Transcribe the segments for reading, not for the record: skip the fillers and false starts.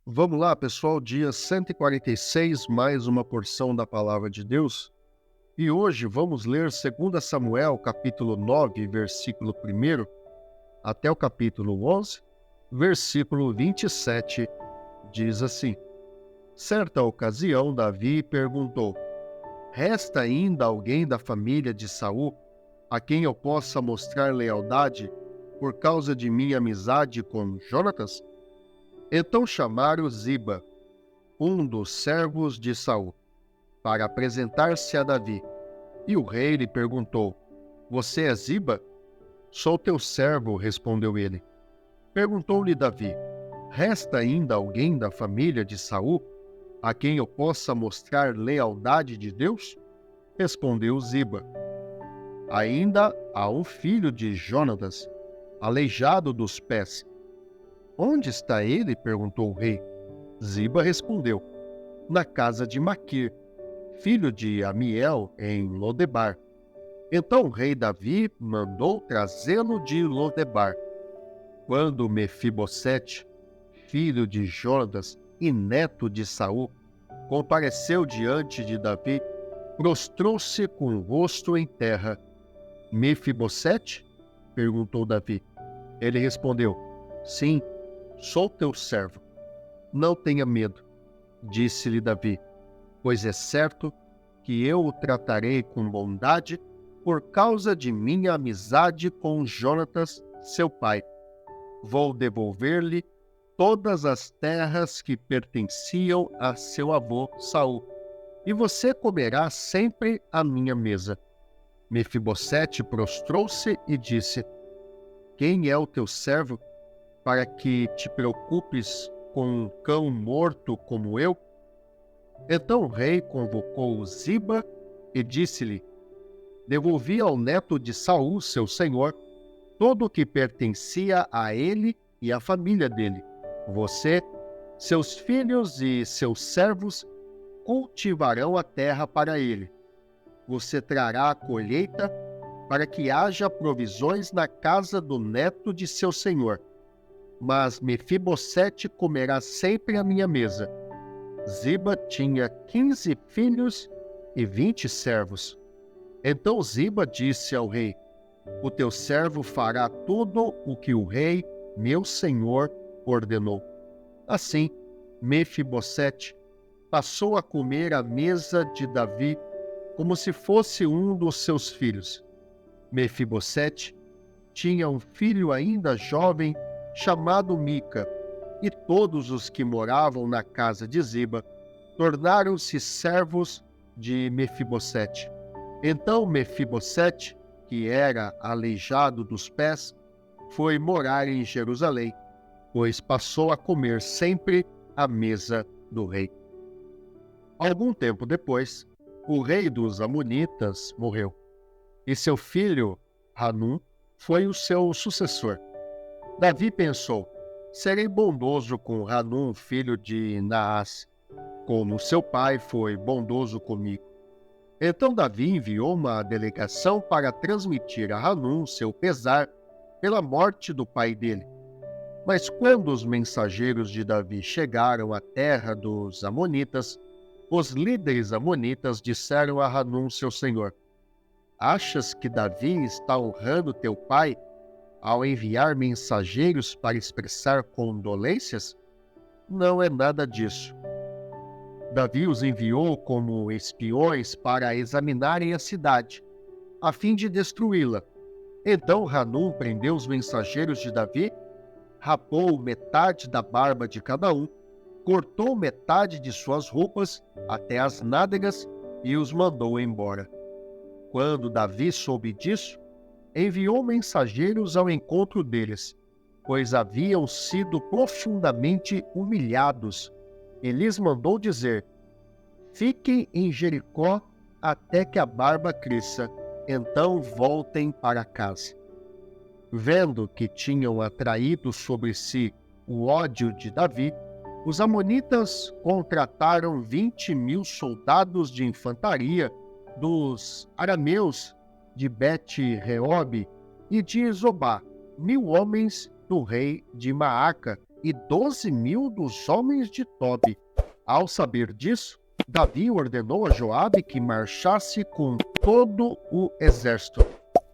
Vamos lá, pessoal, dia 146, mais uma porção da Palavra de Deus. E hoje vamos ler 2 Samuel, capítulo 9, versículo 1, até o capítulo 11, versículo 27, diz assim: Certa ocasião, Davi perguntou: Resta ainda alguém da família de Saul a quem eu possa mostrar lealdade por causa de minha amizade com Jonatas? Então chamaram Ziba, um dos servos de Saul, para apresentar-se a Davi. E o rei lhe perguntou: Você é Ziba? Sou teu servo, respondeu ele. Perguntou-lhe Davi: Resta ainda alguém da família de Saul a quem eu possa mostrar lealdade de Deus? Respondeu Ziba: Ainda há um filho de Jonatas, aleijado dos pés. Onde está ele? Perguntou o rei. Ziba respondeu: Na casa de Maquir, filho de Amiel, em Lodebar. Então o rei Davi mandou trazê-lo de Lodebar. Quando Mefibosete, filho de Jonatas e neto de Saul, compareceu diante de Davi, prostrou-se com o rosto em terra. Mefibosete? Perguntou Davi. Ele respondeu: Sim, sou teu servo. Não tenha medo, disse-lhe Davi, pois é certo que eu o tratarei com bondade por causa de minha amizade com Jonatas, seu pai. Vou devolver-lhe todas as terras que pertenciam a seu avô Saul, e você comerá sempre à minha mesa. Mefibosete prostrou-se e disse: Quem é o teu servo para que te preocupes com um cão morto como eu? Então o rei convocou Ziba e disse-lhe: Devolvi ao neto de Saul, seu senhor, todo o que pertencia a ele e à família dele. Você, seus filhos e seus servos cultivarão a terra para ele. Você trará a colheita para que haja provisões na casa do neto de seu senhor. Mas Mefibosete comerá sempre à minha mesa. Ziba tinha 15 filhos e 20 servos. Então Ziba disse ao rei: O teu servo fará tudo o que o rei, meu senhor, ordenou. Assim, Mefibosete passou a comer à mesa de Davi como se fosse um dos seus filhos. Mefibosete tinha um filho ainda jovem chamado Mica, e todos os que moravam na casa de Ziba tornaram-se servos de Mefibosete. Então Mefibosete, que era aleijado dos pés, foi morar em Jerusalém, pois passou a comer sempre à mesa do rei. Algum tempo depois, o rei dos Amonitas morreu, e seu filho, Hanum, foi o seu sucessor. Davi pensou: serei bondoso com Hanum, filho de Naás, como seu pai foi bondoso comigo. Então Davi enviou uma delegação para transmitir a Hanum seu pesar pela morte do pai dele. Mas quando os mensageiros de Davi chegaram à terra dos Amonitas, os líderes amonitas disseram a Hanum, seu senhor: Achas que Davi está honrando teu pai ao enviar mensageiros para expressar condolências? Não é nada disso. Davi os enviou como espiões para examinarem a cidade, a fim de destruí-la. Então Hanum prendeu os mensageiros de Davi, rapou metade da barba de cada um, cortou metade de suas roupas até as nádegas e os mandou embora. Quando Davi soube disso, enviou mensageiros ao encontro deles, pois haviam sido profundamente humilhados, e lhes mandou dizer: Fiquem em Jericó até que a barba cresça, então voltem para casa. Vendo que tinham atraído sobre si o ódio de Davi, os amonitas contrataram 20.000 soldados de infantaria dos arameus de Bet-Reob e de Zobá, 1.000 homens do rei de Maaca e 12.000 dos homens de Tobi. Ao saber disso, Davi ordenou a Joabe que marchasse com todo o exército.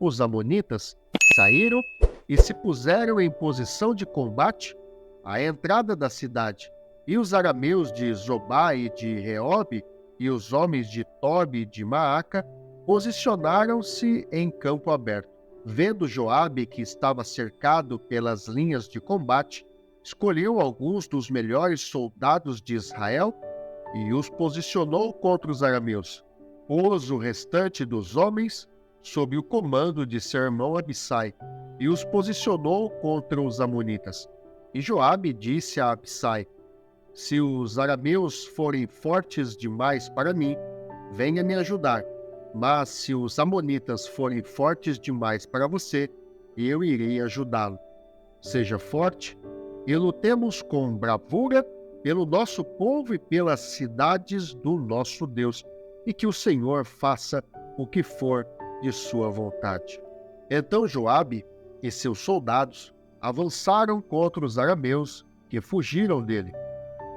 Os amonitas saíram e se puseram em posição de combate à entrada da cidade. E os arameus de Zobá e de Reobe e os homens de Tobi e de Maaca posicionaram-se em campo aberto. Vendo Joabe que estava cercado pelas linhas de combate, escolheu alguns dos melhores soldados de Israel e os posicionou contra os arameus. Pôs o restante dos homens sob o comando de seu irmão Abissai e os posicionou contra os amonitas. E Joabe disse a Abissai: se os arameus forem fortes demais para mim, venha me ajudar. Mas se os amonitas forem fortes demais para você, eu irei ajudá-lo. Seja forte e lutemos com bravura pelo nosso povo e pelas cidades do nosso Deus, e que o Senhor faça o que for de sua vontade. Então Joabe e seus soldados avançaram contra os arameus que fugiram dele.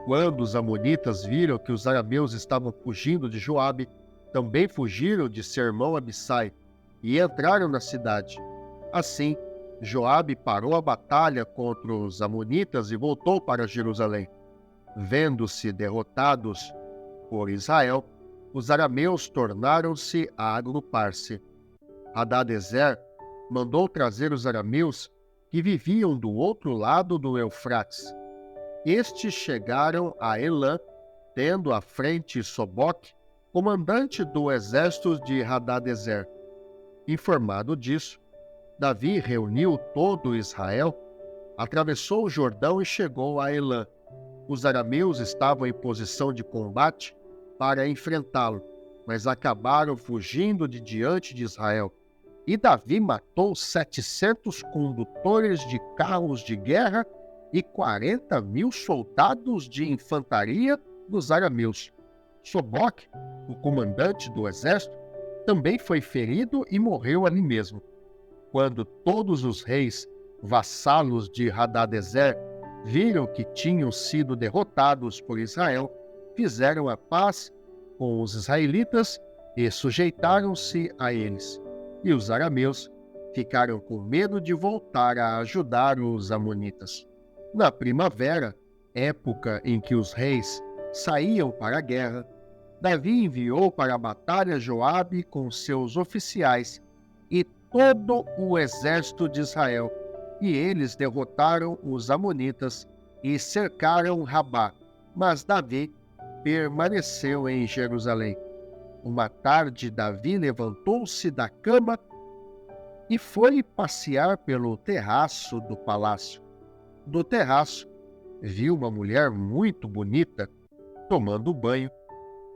Quando os amonitas viram que os arameus estavam fugindo de Joabe, também fugiram de seu irmão Abissai e entraram na cidade. Assim, Joabe parou a batalha contra os amonitas e voltou para Jerusalém. Vendo-se derrotados por Israel, os arameus tornaram-se a agrupar-se. Hadadezer mandou trazer os arameus que viviam do outro lado do Eufrates. Estes chegaram a Elã, tendo à frente Soboque, comandante do exército de Hadadezer. Informado disso, Davi reuniu todo Israel, atravessou o Jordão e chegou a Elã. Os arameus estavam em posição de combate para enfrentá-lo, mas acabaram fugindo de diante de Israel. E Davi matou 700 condutores de carros de guerra e 40.000 soldados de infantaria dos arameus. Soboque, o comandante do exército, também foi ferido e morreu ali mesmo. Quando todos os reis vassalos de Hadadezer viram que tinham sido derrotados por Israel, fizeram a paz com os israelitas e sujeitaram-se a eles. E os arameus ficaram com medo de voltar a ajudar os amonitas. Na primavera, época em que os reis saíam para a guerra, Davi enviou para a batalha Joabe com seus oficiais e todo o exército de Israel, e eles derrotaram os amonitas e cercaram Rabá, mas Davi permaneceu em Jerusalém. Uma tarde, Davi levantou-se da cama e foi passear pelo terraço do palácio. Do terraço, viu uma mulher muito bonita tomando banho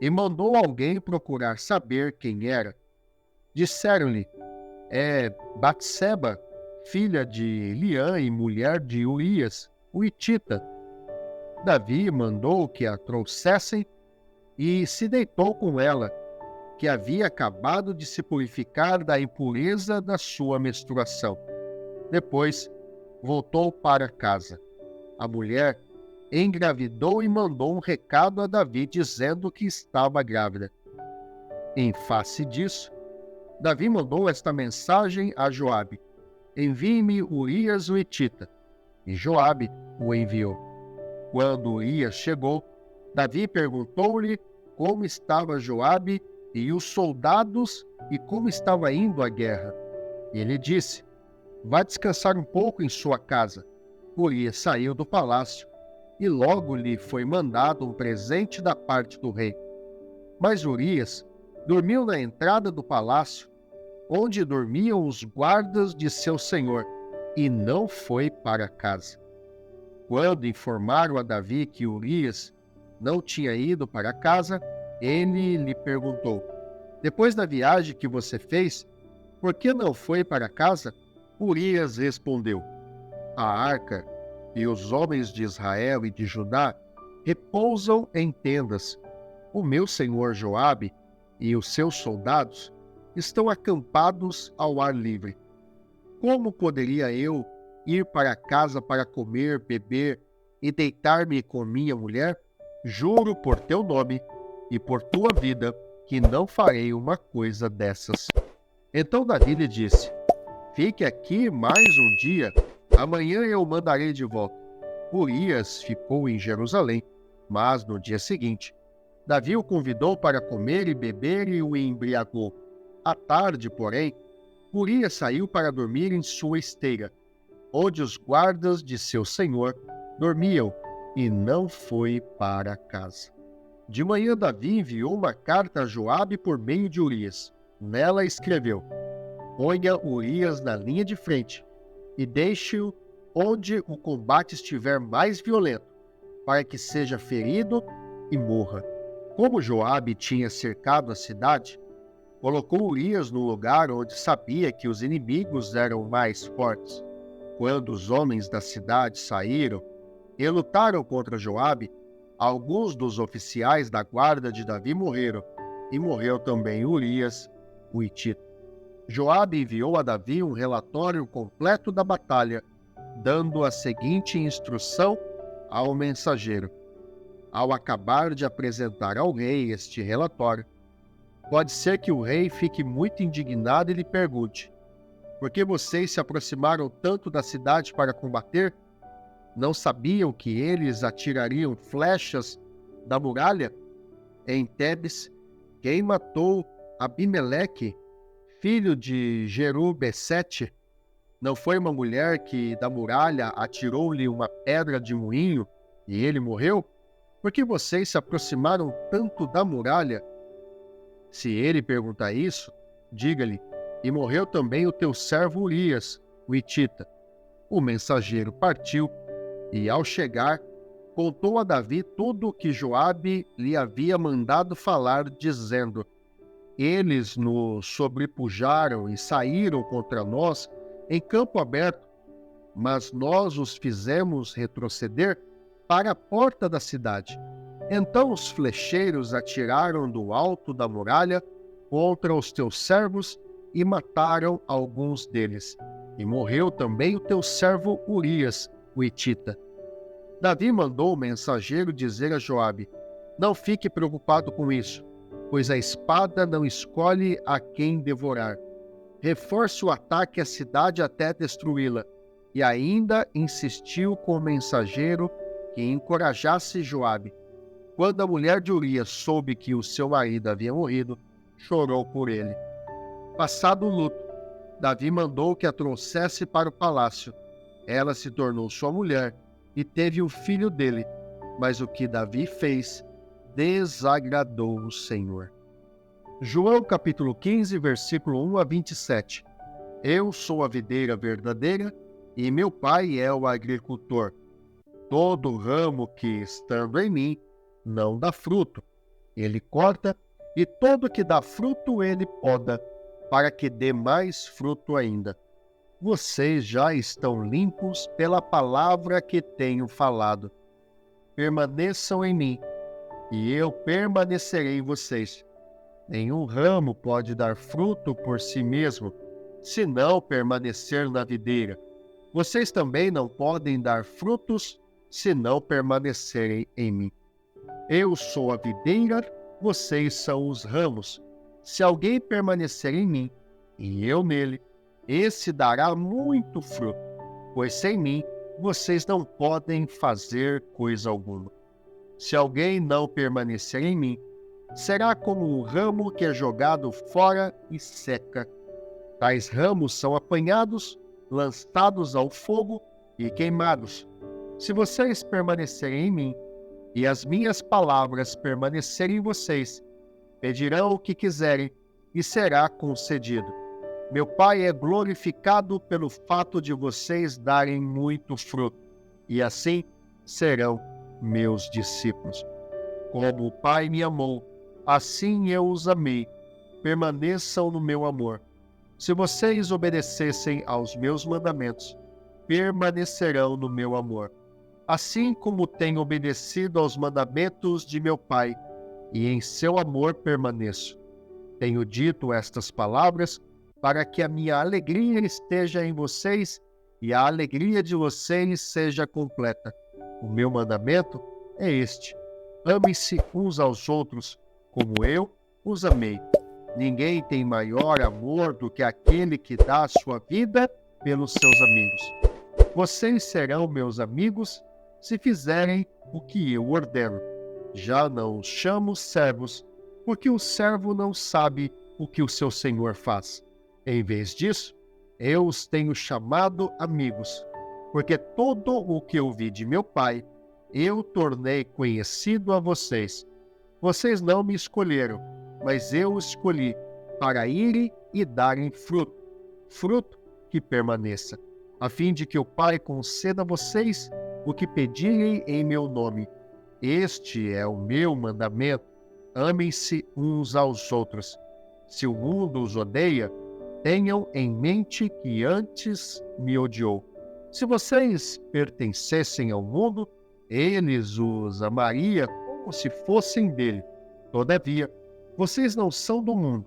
e mandou alguém procurar saber quem era. Disseram-lhe: é Batseba, filha de Eliã e mulher de Urias, o hitita. Davi mandou que a trouxessem e se deitou com ela, que havia acabado de se purificar da impureza da sua menstruação. Depois, voltou para casa. A mulher engravidou e mandou um recado a Davi dizendo que estava grávida. Em face disso, Davi mandou esta mensagem a Joabe: envie-me Urias o hitita. E Joabe o enviou. Quando Urias chegou, Davi perguntou-lhe como estava Joabe e os soldados e como estava indo a guerra. Ele disse: vá descansar um pouco em sua casa. Urias saiu do palácio e logo lhe foi mandado um presente da parte do rei. Mas Urias dormiu na entrada do palácio, onde dormiam os guardas de seu senhor, e não foi para casa. Quando informaram a Davi que Urias não tinha ido para casa, ele lhe perguntou: depois da viagem que você fez, por que não foi para casa? Urias respondeu: a arca e os homens de Israel e de Judá repousam em tendas. O meu senhor Joabe e os seus soldados estão acampados ao ar livre. Como poderia eu ir para casa para comer, beber e deitar-me com minha mulher? Juro por teu nome e por tua vida que não farei uma coisa dessas. Então Davi lhe disse: fique aqui mais um dia, amanhã eu o mandarei de volta. Urias ficou em Jerusalém, mas no dia seguinte, Davi o convidou para comer e beber e o embriagou. À tarde, porém, Urias saiu para dormir em sua esteira, onde os guardas de seu senhor dormiam, e não foi para casa. De manhã, Davi enviou uma carta a Joabe por meio de Urias. Nela escreveu: ponha Urias na linha de frente e deixe-o onde o combate estiver mais violento, para que seja ferido e morra. Como Joabe tinha cercado a cidade, colocou Urias no lugar onde sabia que os inimigos eram mais fortes. Quando os homens da cidade saíram e lutaram contra Joabe, alguns dos oficiais da guarda de Davi morreram, e morreu também Urias, o hitita. Joabe enviou a Davi um relatório completo da batalha, dando a seguinte instrução ao mensageiro. Ao acabar de apresentar ao rei este relatório, pode ser que o rei fique muito indignado e lhe pergunte: por que vocês se aproximaram tanto da cidade para combater? Não sabiam que eles atirariam flechas da muralha? Em Tebes, quem matou Abimeleque, filho de Jerubessete, não foi uma mulher que da muralha atirou-lhe uma pedra de moinho e ele morreu? Por que vocês se aproximaram tanto da muralha? Se ele perguntar isso, diga-lhe: e morreu também o teu servo Urias, o hitita. O mensageiro partiu e, ao chegar, contou a Davi tudo o que Joabe lhe havia mandado falar, dizendo: eles nos sobrepujaram e saíram contra nós em campo aberto, mas nós os fizemos retroceder para a porta da cidade. Então os flecheiros atiraram do alto da muralha contra os teus servos e mataram alguns deles. E morreu também o teu servo Urias, o hitita. Davi mandou o mensageiro dizer a Joabe: não fique preocupado com isso, pois a espada não escolhe a quem devorar. Reforce o ataque à cidade até destruí-la. E ainda insistiu com o mensageiro que encorajasse Joabe. Quando a mulher de Urias soube que o seu marido havia morrido, chorou por ele. Passado o luto, Davi mandou que a trouxesse para o palácio. Ela se tornou sua mulher e teve um filho dele, mas o que Davi fez desagradou o Senhor. João capítulo 15, versículo 1 a 27. Eu sou a videira verdadeira e meu pai é o agricultor. Todo ramo que, estando em mim, não dá fruto, ele corta, e todo que dá fruto ele poda, para que dê mais fruto ainda. Vocês já estão limpos pela palavra que tenho falado. Permaneçam em mim, e eu permanecerei em vocês. Nenhum ramo pode dar fruto por si mesmo, se não permanecer na videira. Vocês também não podem dar frutos, se não permanecerem em mim. Eu sou a videira, vocês são os ramos. Se alguém permanecer em mim, e eu nele, esse dará muito fruto, pois sem mim vocês não podem fazer coisa alguma. Se alguém não permanecer em mim, será como um ramo que é jogado fora e seca. Tais ramos são apanhados, lançados ao fogo e queimados. Se vocês permanecerem em mim, e as minhas palavras permanecerem em vocês, pedirão o que quiserem, e será concedido. Meu Pai é glorificado pelo fato de vocês darem muito fruto, e assim serão meus discípulos. Como o Pai me amou, assim eu os amei. Permaneçam no meu amor. Se vocês obedecessem aos meus mandamentos, permanecerão no meu amor. Assim como tenho obedecido aos mandamentos de meu Pai, e em seu amor permaneço. Tenho dito estas palavras para que a minha alegria esteja em vocês e a alegria de vocês seja completa. O meu mandamento é este: ame-se uns aos outros como eu os amei. Ninguém tem maior amor do que aquele que dá a sua vida pelos seus amigos. Vocês serão meus amigos se fizerem o que eu ordeno. Já não os chamo servos, porque o servo não sabe o que o seu senhor faz. Em vez disso, eu os tenho chamado amigos, porque todo o que eu vi de meu Pai, eu tornei conhecido a vocês. Vocês não me escolheram, mas eu os escolhi para irem e darem fruto, fruto que permaneça, a fim de que o Pai conceda a vocês o que pedirem em meu nome. Este é o meu mandamento: amem-se uns aos outros. Se o mundo os odeia, tenham em mente que antes me odiou. Se vocês pertencessem ao mundo, eles os amaria como se fossem dele. Todavia, vocês não são do mundo,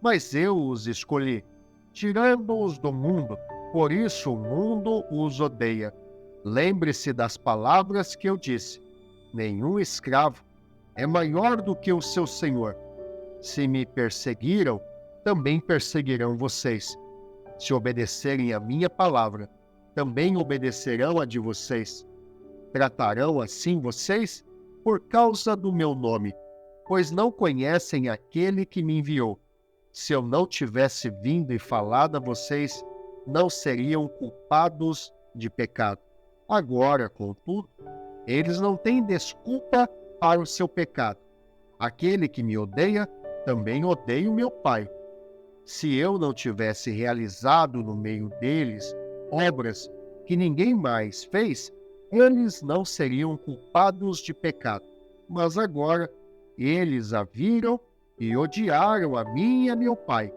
mas eu os escolhi, tirando-os do mundo, por isso o mundo os odeia. Lembre-se das palavras que eu disse: nenhum escravo é maior do que o seu senhor. Se me perseguiram, também perseguirão vocês. Se obedecerem a minha palavra, também obedecerão a de vocês. Tratarão assim vocês por causa do meu nome, pois não conhecem aquele que me enviou. Se eu não tivesse vindo e falado a vocês, não seriam culpados de pecado. Agora, contudo, eles não têm desculpa para o seu pecado. Aquele que me odeia, também odeia o meu Pai. Se eu não tivesse realizado no meio deles obras que ninguém mais fez, eles não seriam culpados de pecado. Mas agora eles a viram e odiaram a mim e a meu Pai.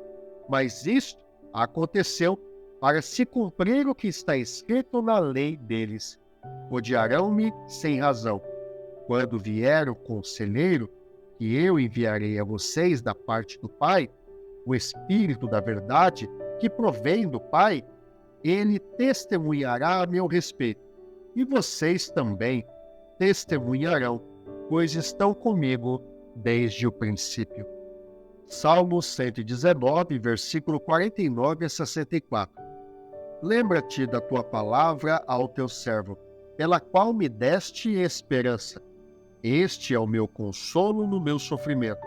Mas isto aconteceu para se cumprir o que está escrito na lei deles: odiarão-me sem razão. Quando vier o conselheiro, que eu enviarei a vocês da parte do Pai, o Espírito da verdade, que provém do Pai, ele testemunhará a meu respeito. E vocês também testemunharão, pois estão comigo desde o princípio. Salmo 119, versículo 49 a 64. Lembra-te da tua palavra ao teu servo, pela qual me deste esperança. Este é o meu consolo no meu sofrimento.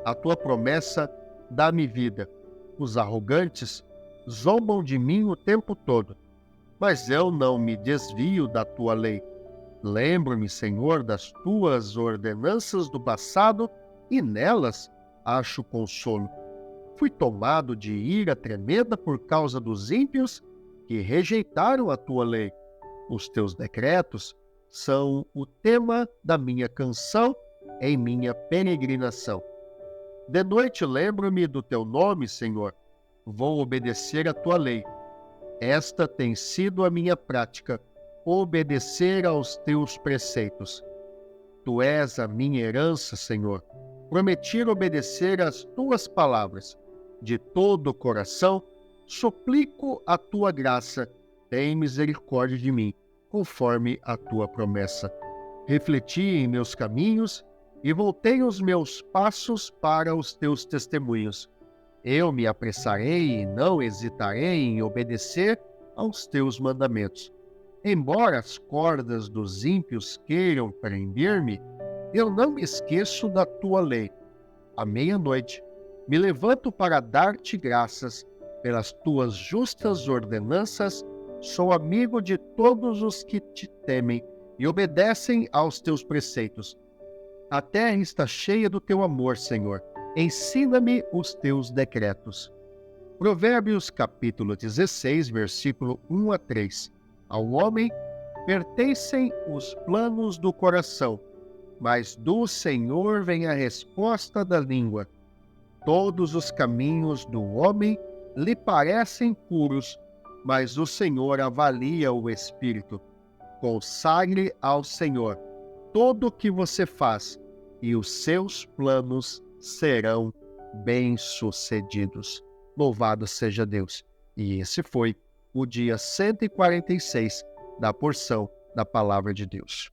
A tua promessa dá-me vida. Os arrogantes zombam de mim o tempo todo, mas eu não me desvio da tua lei. Lembro-me, Senhor, das tuas ordenanças do passado e nelas acho consolo. Fui tomado de ira tremenda por causa dos ímpios que rejeitaram a tua lei. Os teus decretos são o tema da minha canção em minha peregrinação. De noite lembro-me do teu nome, Senhor. Vou obedecer a tua lei. Esta tem sido a minha prática, obedecer aos teus preceitos. Tu és a minha herança, Senhor. Prometi obedecer às tuas palavras. De todo o coração, suplico a tua graça. Tem misericórdia de mim, conforme a tua promessa. Refleti em meus caminhos e voltei os meus passos para os teus testemunhos. Eu me apressarei e não hesitarei em obedecer aos teus mandamentos. Embora as cordas dos ímpios queiram prender-me, eu não me esqueço da tua lei. À meia-noite, me levanto para dar-te graças pelas tuas justas ordenanças. Sou amigo de todos os que te temem e obedecem aos teus preceitos. A terra está cheia do teu amor, Senhor. Ensina-me os teus decretos. Provérbios capítulo 16, versículo 1 a 3. Ao homem pertencem os planos do coração, mas do Senhor vem a resposta da língua. Todos os caminhos do homem lhe parecem puros, mas o Senhor avalia o espírito. Consagre ao Senhor tudo o que você faz, e os seus planos serão bem-sucedidos. Louvado seja Deus! E esse foi o dia 146 da porção da palavra de Deus.